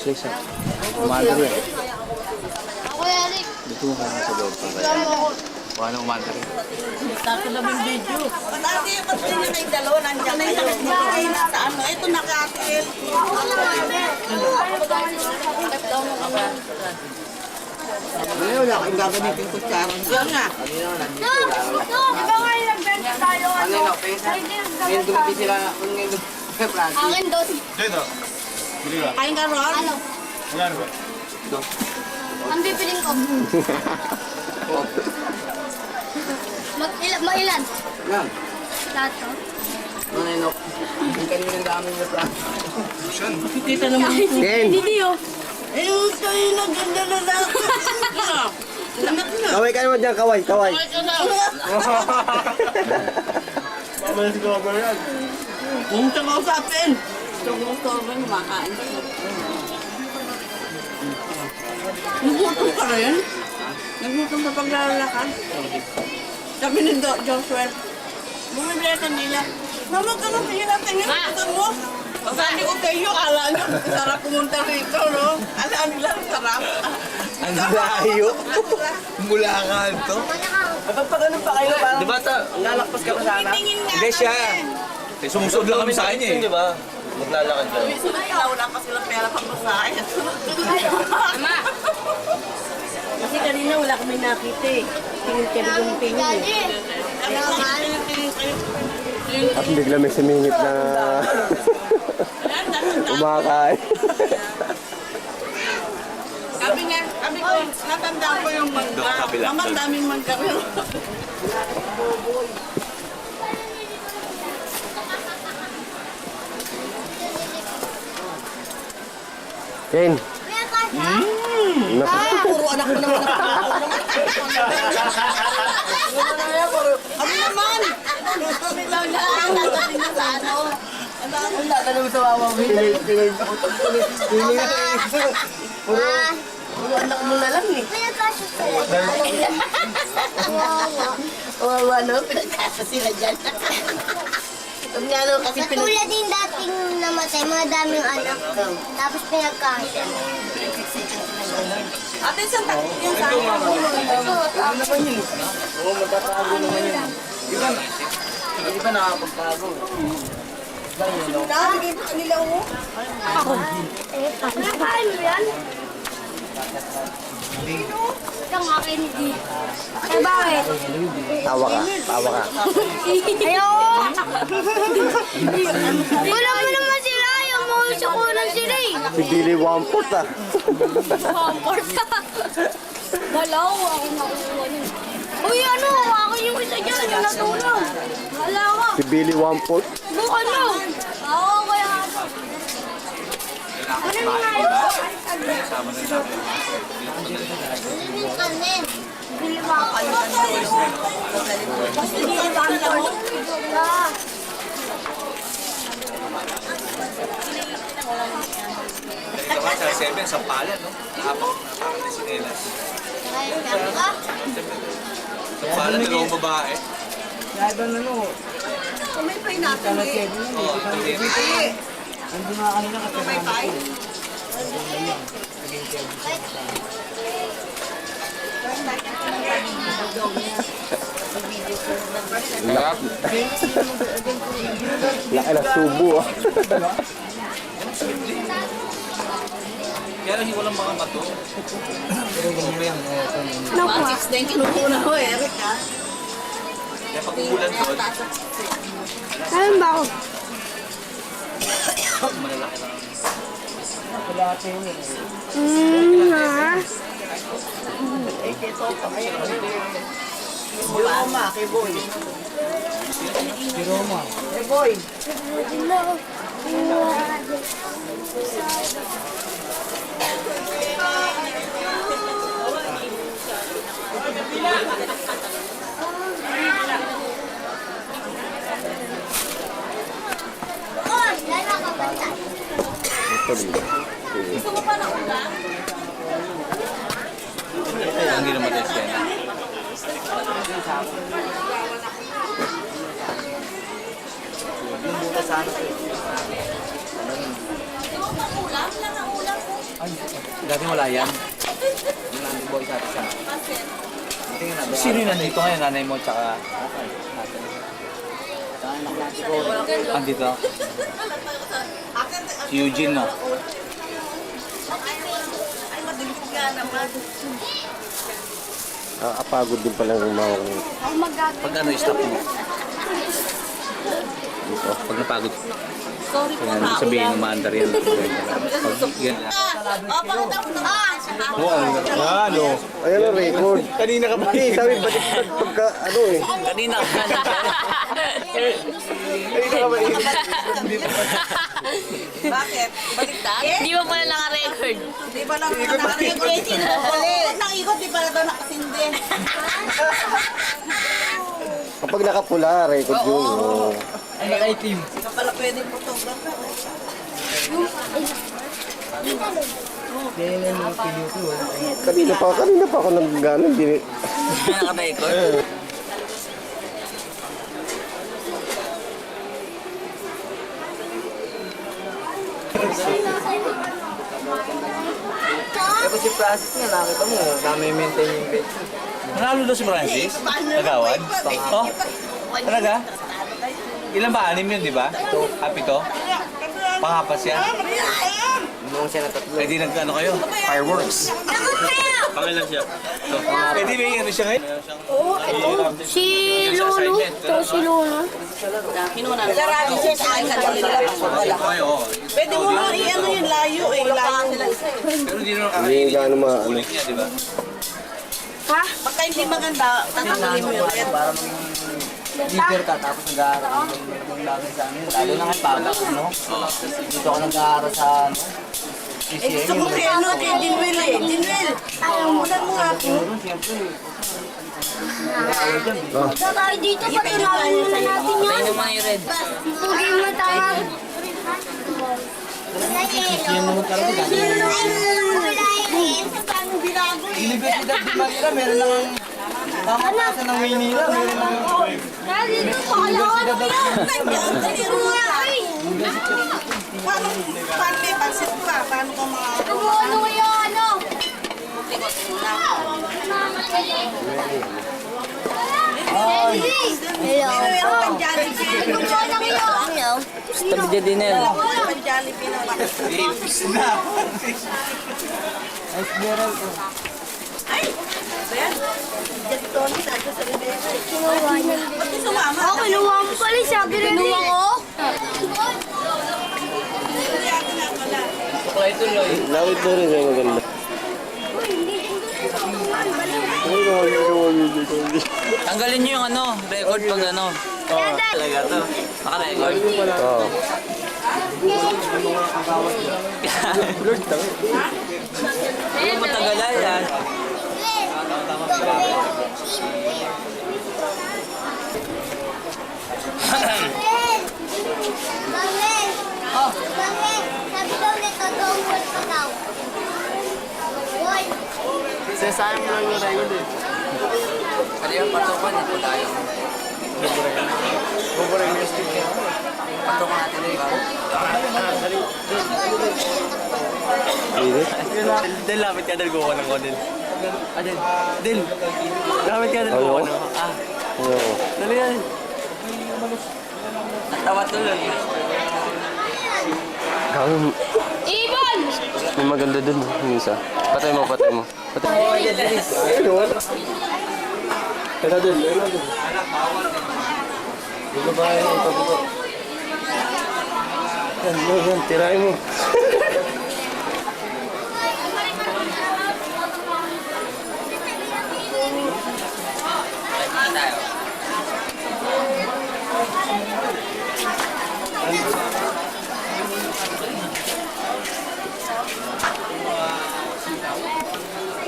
siya sa umaandar yan. Ako Eric. Dito mo kaya sa loob pa kaya. Kuha na umaandar yan. Start na yung video. Dati, ba't din yung may dalawa? Nandiyan na yung sakit mo kayo sa ano. Ito nakatil. Ngayon, ang gagamitin ko tsara. Yan nga. Di ba ngayon nag-bench tayo? Ano? Ngayon dumating sila, ngayon dumating Francis. Akin dos. Dito. Bili ba? Kain ka ron? Ano? Magkano ba? Ang bibiling ko. Mailan? Yan. Lahat to? Manenok. Yung kaninang dami niya Francis. Kita naman ito. Ken! Hindi oh. Eh, kayo naganda na lang. Anak na. Kaway ka naman dyan, kaway, kaway. Ay, ka na. Mamaya si Gober yan. Kung siya kausapin. Siya kausapin, makain siya. Nagutom ka rin? Nagutom ka paglalakad? Sabi ni Joshua, bumibili ka nila. Mama ka nang hirap, tingin ito mo. Sabi ko kayo, kala nyo, sarap pumunta rito, no? Alam nila, sarap. Ang layo. Mula ka ito. Kapag pag ano pa kayo, parang... Di ba lalakpas ka pa sana? Tingin nga. Hindi siya. Eh, sumusunod lang kami sa kanya eh. Di ba? Maglalakad ka. Sunod ka, wala pa silang pera pang masahe. Ama. Kasi kanina wala kami nakita eh. Tingin ka rin yung tingin Daddy. At bigla may sumingit na kumakain. Sabi ko, natandaan ko yung mangga. Mama, daming mangga. Ken! Kuya Kasha? Puro anak mo naman. Kami naman! Kami lang na. Dadating na sa ano. Ang tatanong sa wawaw. Ah. Puro anak mo na lang eh. Kuya Kasha sa'yo. Wawa no, pinagkasa sila dyan. Sabi nga no, kasi Katulad din dating namatay, mga daming anak. Tapos pinagkasya. Ate, saan tayo yung sa akin? Ano naman yun? Oo, magtatago naman yun. Di ba nakakapagtago? Nabigay pa kanila mo. Nakain mo yan? Ang akin hindi. Eh bakit? Tawa ka, tawa ka. Ayoko! Wala mo naman sila. Ayaw mo sa kunan sila eh. Si Billy Wampot ah. Comfort. Dalaw, ako nakuha niyo. Uy, ano? Akin yung isa dyan, yung natulog. Wala ka. Si Billy Wampot. Bukan mo. Oo, kaya ano. Ano na nga yun? Kanin. Bili mo ako. Basta hindi ba ang tawag? Dito ka sa 7, sa pala, no? Nakapang na sinelas. Ayun ka. Sa pala, dalawang babae. Yado na no. May pineapple eh. Oo, hindi. Hindi nga kanina kasi May pie. Laki na subo ah. Kaya lang walang mga mato. Bakit na yung kinukuha ko, Eric, ha? Kaya pag umulan doon, Ayun ba ako? malalaki lang. Roma, kay Boy. Kay Boy. Oh, lalo ka bantay. Gusto mo pa na ulam? Hindi naman tayo siya. Yung buta sana. Gusto mo pa ulam? Lang ang Dati wala yan. Yung nanay boy sa atin. Tingin na. Sino yung nandito ngayon? Nanay mo tsaka... Saan anak natin ko? Andito. Si Eugene, no? Ay, madilig nga naman. Apagod din palang umawak ng Ako magagawa. Pag ano, stop mo. Dito. Pag napagod. Sorry po, Kaya sabihin ng maandar yan. Pag yan. Oh, pakita mo na. ano? Ayan ang record. Kanina ka pa. Hindi, sabi ba't pagka ano eh. Kanina ka. Kanina ka ba eh. Bakit? Baliktad? Di ba pala naka-record? Di ba lang naka-record? Huwag nang ikot, di pala daw nakasindi. Kapag nakapula, record yun. Oh. Ay, naka-itim. Hindi ka pala pwedeng photographer. Kanina pa ako nag-gano. Hindi. Naka-record. Pero si Francis nga, nakita mo, nami-maintain yung bed. Nanalo daw si Francis? Nagawad? Oh? Talaga? Ilan ba? 6 yun, di ba? Pito? Pangapas yan? Nung siya na tatlo. Eh di nag-ano kayo? Fireworks. Pangalan siya? Eh di may ano siya ngayon? Oo, ito. Si Lolo. Ito si Lolo. Sarado siya sa akin sa kanila. Kayo, oo. Pwede mo nga i-ano yun, layo eh. Layo. Pero di naman Hindi gano'n ano. ulit niya, di ba? Ha? Pagka hindi maganda, tatanggalin mo yun. Para leader ka, tapos nag-aaral ng lagay sa amin. Lalo na ngayon, pagka, ano? Dito ako nag-aaral sa, ano? Eh, gusto mo kay ano, kay Dinwell eh. Dinwell, umulan mo nga ako. Siguro, siyempre, Ito tayo dito. Patunayan muna natin yan. tayo naman yung red. Pugi mo tama. Yan naman talaga gano'n. Universidad de Manila, meron lang pamatasan ng Maynila, meron lang Dito pa kalawan mo yan. Dito nga ay. Paano may pansit pa? Paano ka mga... Ano yung ano? Meron pang Jollibee. Tabi dyan din yan. Meron pang Jollibee na Ay! Ayan. Diyan Tony, nasa sa Rivera. Kinuha niya. Ba't mo sumama? Oh, kinuha mo pala. Sabi rin kinuha ko. Lawit mo rin yung maganda. Tanggalin niyo yung ano, record pag ano. Talaga to. Naka-record. Oo. Ano matagalan yan? Sabi daw nito, don't work ka daw. Sasayang mo lang yung record eh. Ano yung patukan ito tayo? Bubura yung stick niya. Patukan natin yung ikaw. Del, lapit ka dal ko ng kodel. Adel. Del, lapit ka dal ko ng. Ah, Oo. dali yan. Tawa tuloy. Gawin. Ibon! May maganda dun. Yung isa. Patay mo. Patay mo. Ayun o. Kaya dun. Dito ba yung ito? Yan. Tirahin mo.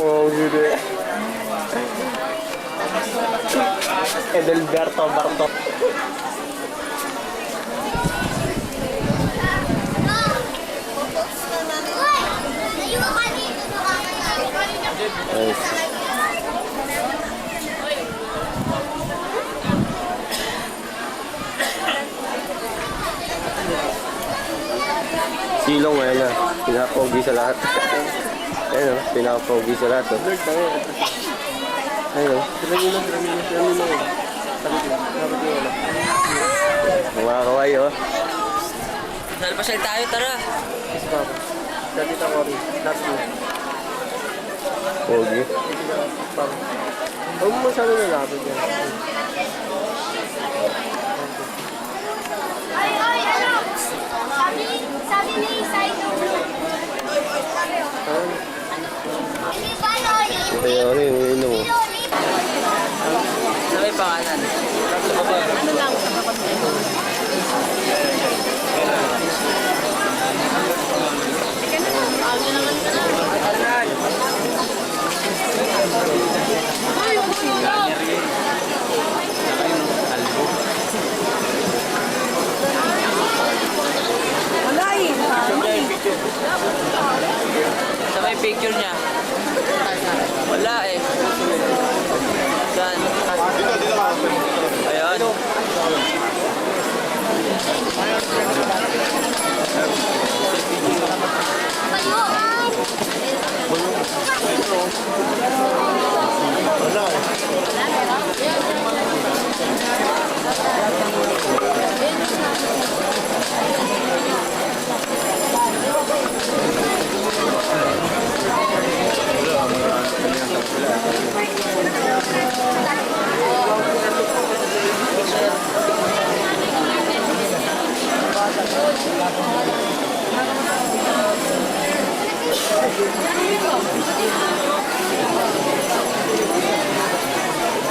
Wow, gede. Edelberto Barto. Nice. Silong ngayon na. Pinapogi sa lahat. Ayun o, pinaka-pogi sa lahat o. Ayun o. Mga kawaii o. Nalpasyal tayo, tara. Pogi. Huwag mo masyado nalapit yan. Ay, ano? Sabi ni Saito. Hindi ba no? Ayun, ano yung inom mo? Sa may pangalan. Ano lang? Ay, sarap. Sa may picture niya. Wala eh. Saan?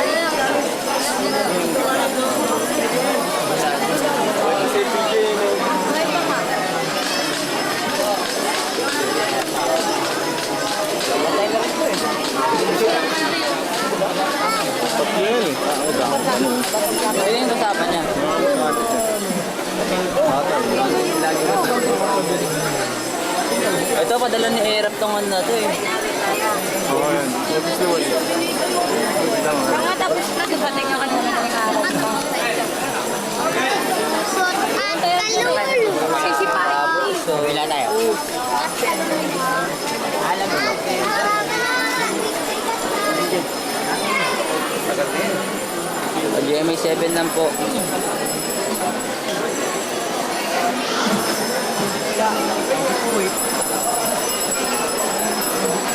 Ayan. Ayun yung usapan niya. Ito, padala ni Erap tong ano na to eh. Mga tapos na, dumating ako ng Sisipain. So, wala tayo. Alam mo. GMA 7 lang po.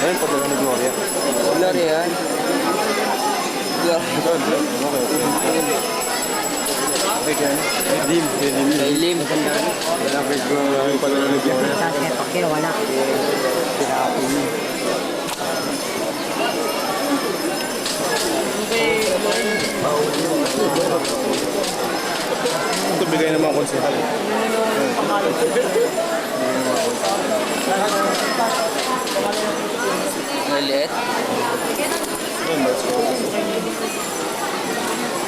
Ayun, padala ni Gloria. Gloria yan. Kay Lim. Padala ni Gloria. Ito bigay naman ako sa hal. Maliit.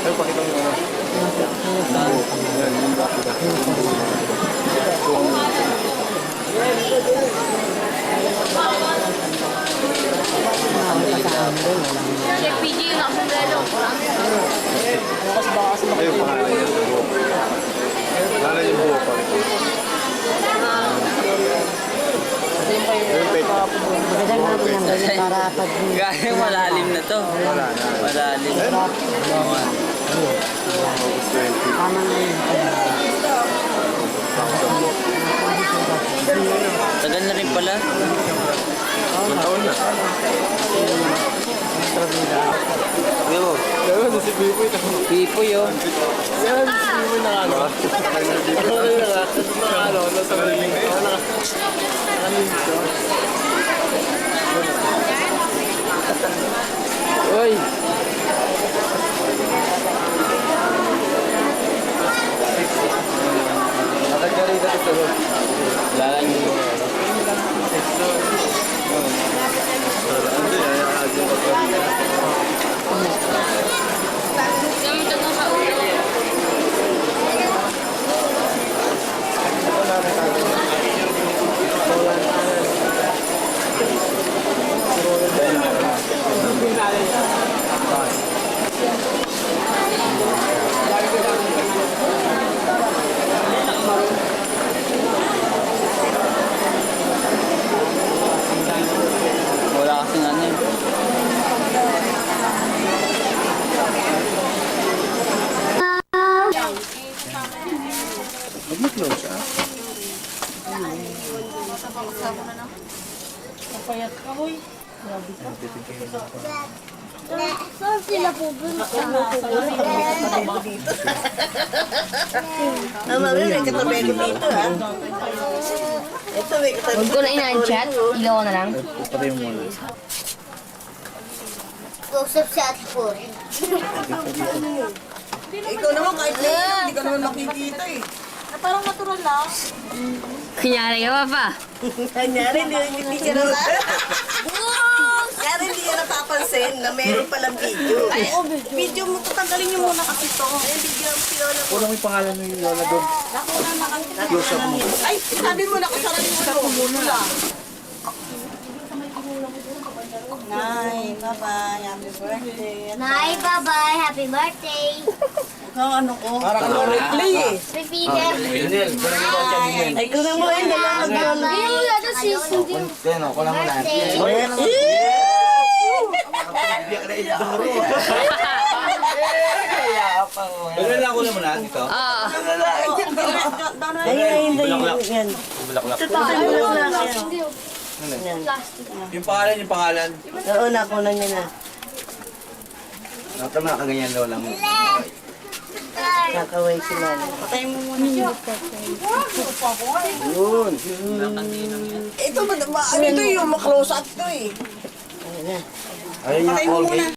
Ayun, pakita mo na. Yan, yung bakit. Check PG yung sombrero. Ayun, pangalan niya. Pangalan yung buhok pa. Gaya malalim na to. Malalim. August 20. Tagal na rin pala. Ilang taon na? Ayun, si Pipoy. Pipoy oh. Yan, si Pipoy na ano. Ano, nasa maling. Uy. Nakagari ka ito. Lalan mo. Hindi, ayaw ka pa. Gamitan mo sa ulo. Saan sila pupunta? Mami, may katabi ko dito, ha? Ito, may katabi. Huwag ko na ina-chat. Ilaw ko na lang. Patay mo muna. Usap sa ate po. Ikaw naman, kahit hindi ka naman makikita, eh. Parang natural lang. Kunyari ka pa. Kanyari, hindi ka naman. Kaya hindi ka napapansin na meron palang video. Ay, video mo, tatanggalin niyo muna kasi ito. Ay, video mo si Lola mo. Kulang yung pangalan ni Lola doon. Ay, sabi mo nakasara yung ano. Mula. Nay, bye-bye. Happy birthday. Nay, bye-bye. Happy birthday. Ikaw ano ko? Para ka lang replay eh. Repeater. Lionel, kulang yung kotse ni Lionel. Ay, kung mo yun, dalawa Hindi mo yata si Cindy. Yan o, kulang mo na. Pero lang ko naman na dito. Yan. Bulaklak. Plastic. Yung pangalan. Oo, nakunan niya na. Tama, kaganyan Lola mo. Kakaway si Lala. Patay mo muna. Yun. Ito, ano ito yung ma-close up to eh. Ayun yung Patay mo Colgate. muna.